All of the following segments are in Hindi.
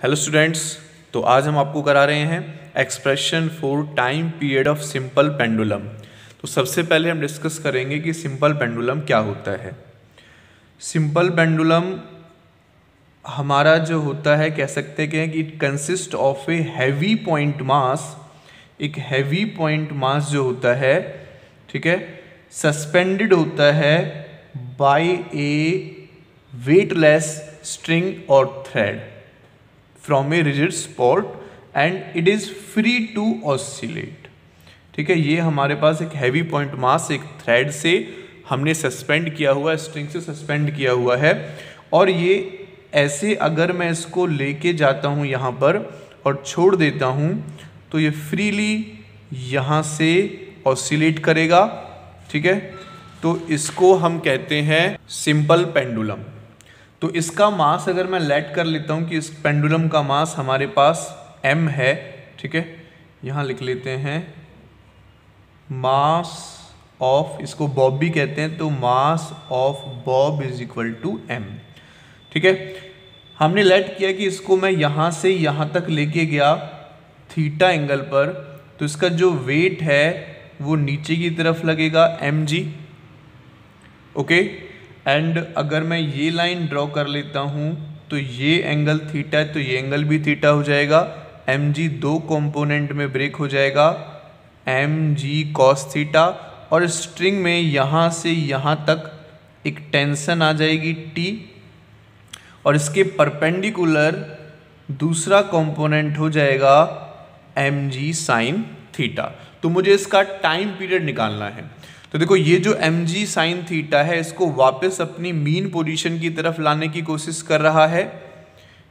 हेलो स्टूडेंट्स, तो आज हम आपको करा रहे हैं expression for time period of simple pendulum. तो सबसे पहले हम डिस्कस करेंगे कि सिंपल पेंडुलम क्या होता है। सिंपल पेंडुलम हमारा जो होता है, कह सकते हैं कि it consist of a heavy point mass. एक हैवी पॉइंट मास जो होता है, ठीक है, सस्पेंडेड होता है बाय ए वेटलेस स्ट्रिंग और thread from a rigid spot and it is free to oscillate. ठीक है, ये हमारे पास एक हैवी पॉइंट मास एक थ्रेड से हमने सस्पेंड किया हुआ है, स्ट्रिंग से सस्पेंड किया हुआ है, और ये ऐसे अगर मैं इसको लेके जाता हूँ यहाँ पर और छोड़ देता हूँ तो ये फ्रीली यहाँ से ऑसिलेट करेगा। ठीक है, तो इसको हम कहते हैं सिंपल पेंडुलम। तो इसका मास अगर मैं लेट कर लेता हूँ कि इस पेंडुलम का मास हमारे पास m है। ठीक है, यहाँ लिख लेते हैं मास ऑफ, इसको बॉब भी कहते हैं, तो mass of bob is equal to m। ठीक है, हमने लेट किया कि इसको मैं यहाँ से यहाँ तक लेके गया थीटा एंगल पर, तो इसका जो वेट है वो नीचे की तरफ लगेगा mg। ओके, एंड अगर मैं ये लाइन ड्रॉ कर लेता हूँ तो ये एंगल थीटा है, तो ये एंगल भी थीटा हो जाएगा। mg दो कंपोनेंट में ब्रेक हो जाएगा, mg cos थीटा, और स्ट्रिंग में यहाँ से यहाँ तक एक टेंशन आ जाएगी T, और इसके परपेंडिकुलर दूसरा कंपोनेंट हो जाएगा mg sin थीटा। तो मुझे इसका टाइम पीरियड निकालना है। तो देखो, ये जो mg sin थीटा है इसको वापस अपनी मीन पोजीशन की तरफ लाने की कोशिश कर रहा है।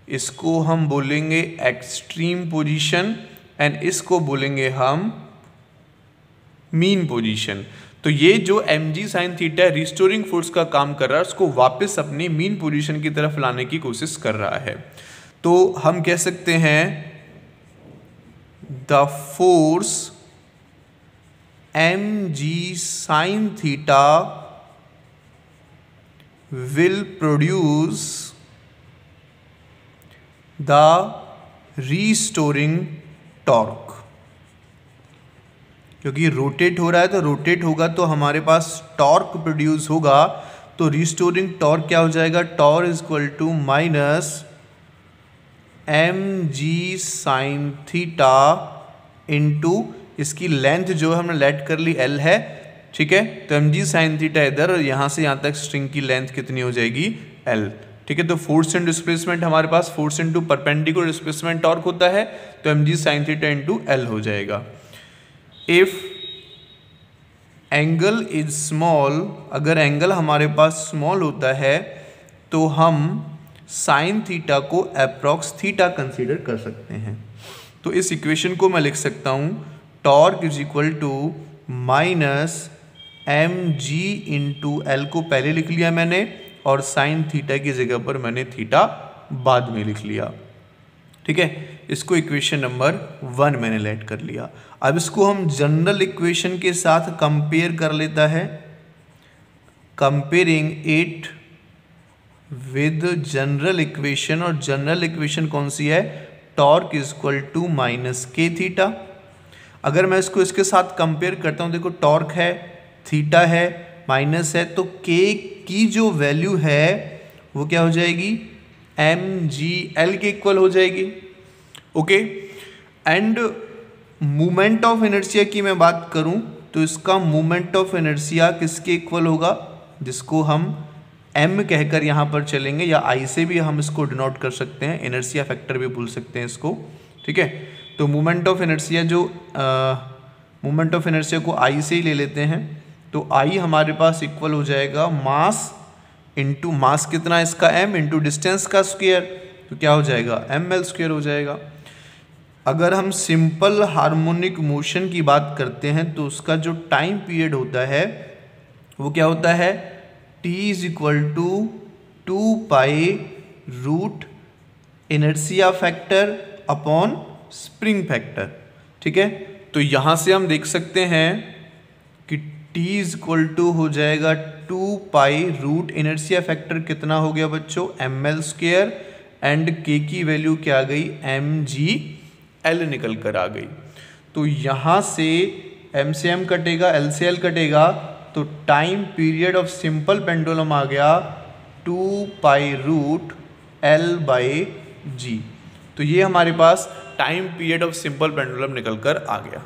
इसको हम बोलेंगे एक्सट्रीम पोजीशन एंड इसको बोलेंगे हम मीन पोजीशन। तो ये जो mg sin theta restoring force का काम कर रहा है, उसको वापस अपनी मीन पोजीशन की तरफ लाने की कोशिश कर रहा है। तो हम कह सकते हैं the force mg sin theta will produce the restoring torque। क्योंकि रोटेट हो रहा है, तो रोटेट होगा तो हमारे पास टॉर्क प्रोड्यूस होगा। तो रिस्टोरिंग टॉर्क क्या हो जाएगा, torque is equal to minus mg sin theta into इसकी लेंथ जो है हमने लेट कर ली L है। ठीक है, तो mg sin थीटा इधर, और यहाँ से यहाँ तक स्ट्रिंग की लेंथ कितनी हो जाएगी, L। ठीक है, तो फोर्स एंड डिस्प्लेसमेंट हमारे पास force into perpendicular displacement torque होता है, तो mg sin theta into L हो जाएगा। इफ एंगल इज स्मॉल, अगर एंगल हमारे पास स्मॉल होता है तो हम साइन थीटा को अप्रॉक्स थीटा कंसीडर कर सकते हैं। तो इस इक्वेशन को मैं लिख सकता हूँ torque is equal to minus mg into L को पहले लिख लिया मैंने, और साइन थीटा की जगह पर मैंने थीटा बाद में लिख लिया। ठीक है, इसको इक्वेशन नंबर 1 मैंने लेट कर लिया। अब इसको हम जनरल इक्वेशन के साथ कंपेयर कर लेता है, comparing it with general equation. और जनरल इक्वेशन कौन सी है, torque is equal to minus K theta. अगर मैं इसको इसके साथ कंपेयर करता हूँ, देखो टॉर्क है, थीटा है, माइनस है, तो के की जो वैल्यू है वो क्या हो जाएगी, mg L के इक्वल हो जाएगी। Okay, end moment of inertia की मैं बात करूं तो इसका मोमेंट ऑफ इनर्शिया किसके इक्वल होगा, जिसको हम m कहकर यहाँ पर चलेंगे, या I से भी हम इसको डिनोट कर सकते हैं, इनर्शिया फैक्टर भी बोल सकते हैं इसको। ठीक है, तो मोमेंट ऑफ इनर्शिया जो मोमेंट ऑफ इनर्शिया को I से ही ले लेते हैं, तो I हमारे पास इक्वल हो जाएगा मास इंटू मास कितना है इसका m इंटू डिस्टेंस का स्क्वायर, तो क्या हो जाएगा ml स्क्वायर हो जाएगा। अगर हम सिंपल हार्मोनिक मोशन की बात करते हैं तो उसका जो टाइम पीरियड होता है वो क्या होता है, t is equal to 2 pi root inertia factor upon spring factor. ठीक है, तो यहाँ से हम देख सकते हैं कि t इज इक्वल टू हो जाएगा 2 पाई रूट इनर्शिया फैक्टर कितना हो गया बच्चों, ml स्क्वायर, एंड के की वैल्यू क्या आ गई, mg/l निकल कर आ गई। तो यहाँ से m से m कटेगा, l से l कटेगा, तो time period of simple pendulum आ गया 2π√L/g। तो ये हमारे पास time period of simple pendulum निकल कर आ गया।